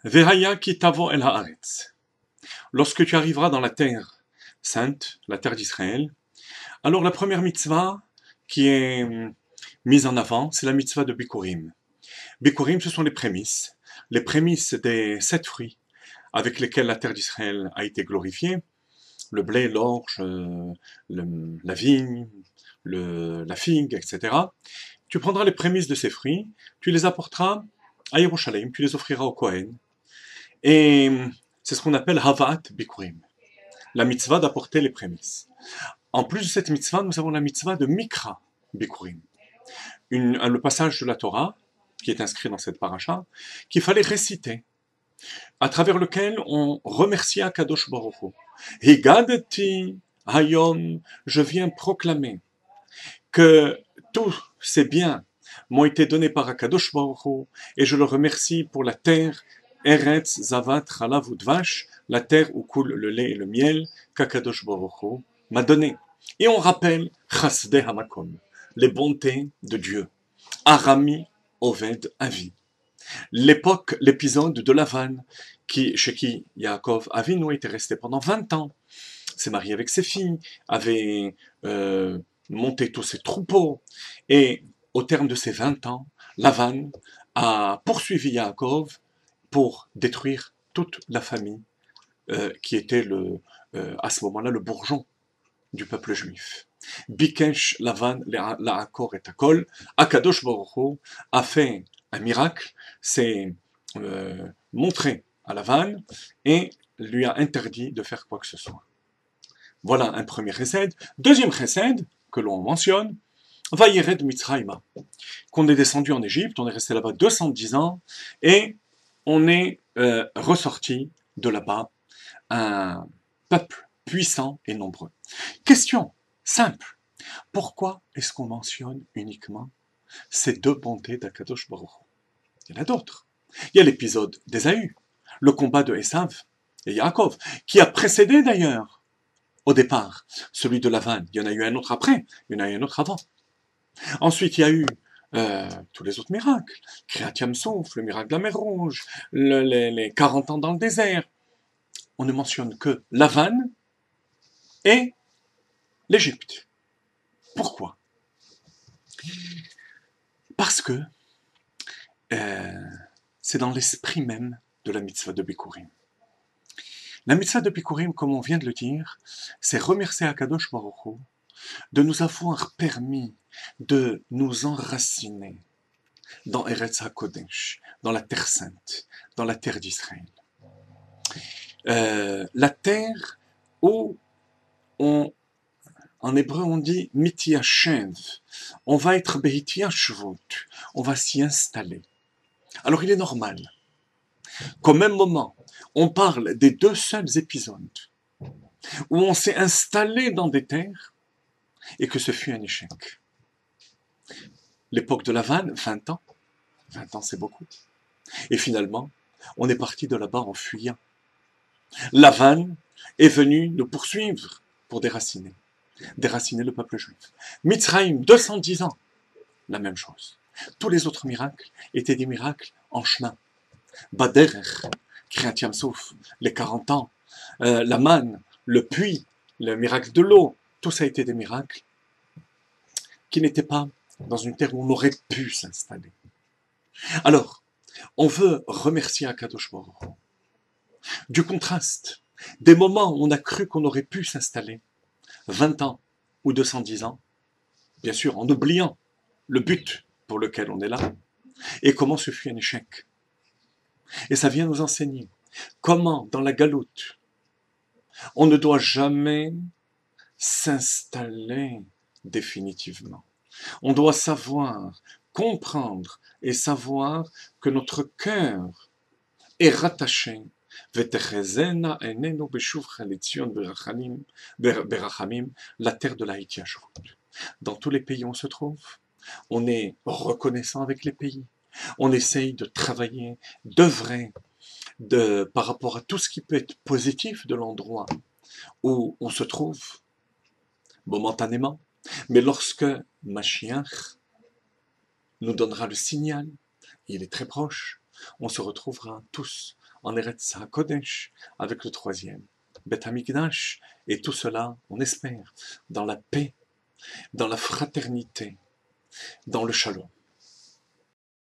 Veraya ki tavo el haaretz. Lorsque tu arriveras dans la terre sainte, la terre d'Israël, alors la première mitzvah qui est mise en avant, c'est la mitzvah de Bikurim. Bikurim, ce sont les prémices des 7 fruits avec lesquels la terre d'Israël a été glorifiée, le blé, l'orge, la vigne, la figue, etc. Tu prendras les prémices de ces fruits, tu les apporteras à Yerushalayim, tu les offriras au Kohen, et c'est ce qu'on appelle Havat Bikurim, la mitzvah d'apporter les prémices. En plus de cette mitzvah, nous avons la mitzvah de Mikra Bikurim, le passage de la Torah, qui est inscrit dans cette paracha, qu'il fallait réciter, à travers lequel on remercie Akadosh Baruch Hu. Higadati Hayom, je viens proclamer que tous ces biens m'ont été donnés par Akadosh Baruch Hu, et je le remercie pour la terre, Eretz Zavat Chalav Udvash, la terre où coule le lait et le miel, qu'Akadosh Baruch Hu m'a donné. Et on rappelle Chasdei Hamakom, les bontés de Dieu. Arami Oved Avi. L'épisode de Lavan, chez qui Yaakov Avinu était resté pendant 20 ans, s'est marié avec ses filles, avait monté tous ses troupeaux, et au terme de ces 20 ans, Lavan a poursuivi Yaakov pour détruire toute la famille qui était à ce moment-là le bourgeon du peuple juif. Bikesh Lavan Laakor et Akol, Akadosh Baruch Hu a fait un miracle, s'est montré à Lavan et lui a interdit de faire quoi que ce soit. Voilà un premier chesed. Deuxième chesed que l'on mentionne, Vayered Mitzrayma, qu'on est descendu en Égypte, on est resté là-bas 210 ans et on est ressorti de là-bas un peuple puissant et nombreux. Question simple. Pourquoi est-ce qu'on mentionne uniquement ces deux bontés d'Akadosh Baruch Hu? Il y en a d'autres. Il y a l'épisode d'Ésaü, le combat de Esav et Yaakov, qui a précédé d'ailleurs, au départ, celui de Lavan. Il y en a eu un autre après, il y en a eu un autre avant. Ensuite, il y a eu tous les autres miracles. Kriyat Yam Souf, le miracle de la mer Rouge, les 40 ans dans le désert. On ne mentionne que Lavan et l'Égypte. Pourquoi? Parce que c'est dans l'esprit même de la mitzvah de Bikurim. La mitzvah de Bikurim, comme on vient de le dire, c'est remercier Akadosh Baruch Hu de nous avoir permis de nous enraciner dans Eretz HaKodesh, dans la terre sainte, dans la terre d'Israël. La terre où en hébreu on dit Mitiashev, on va être Beitiashvut, on va s'y installer. Alors il est normal qu'au même moment, on parle des deux seuls épisodes où on s'est installé dans des terres et que ce fut un échec. L'époque de Lavan, 20 ans. 20 ans, c'est beaucoup. Et finalement, on est parti de là-bas en fuyant. Lavan est venu nous poursuivre pour déraciner le peuple juif. Mitzrayim, 210 ans, la même chose. Tous les autres miracles étaient des miracles en chemin. Baderer, Kriyat Yam Souf, les 40 ans, la manne, le puits, le miracle de l'eau, tout ça a été des miracles qui n'étaient pas dans une terre où on aurait pu s'installer. Alors, on veut remercier Akadosh Baruch Hu du contraste, des moments où on a cru qu'on aurait pu s'installer, 20 ans ou 210 ans, bien sûr en oubliant le but pour lequel on est là, et comment ce fut un échec. Et ça vient nous enseigner comment, dans la galoute, on ne doit jamais s'installer définitivement. On doit savoir, comprendre et savoir que notre cœur est rattaché la terre de la Hitiyashvut. Dans tous les pays où on se trouve, on est reconnaissant avec les pays. On essaye de travailler, d'œuvrer par rapport à tout ce qui peut être positif de l'endroit où on se trouve, momentanément. Mais lorsque Mashiach nous donnera le signal, il est très proche, on se retrouvera tous en Eretz HaKodesh avec le troisième, Beth Amikdash, et tout cela, on espère, dans la paix, dans la fraternité, dans le shalom.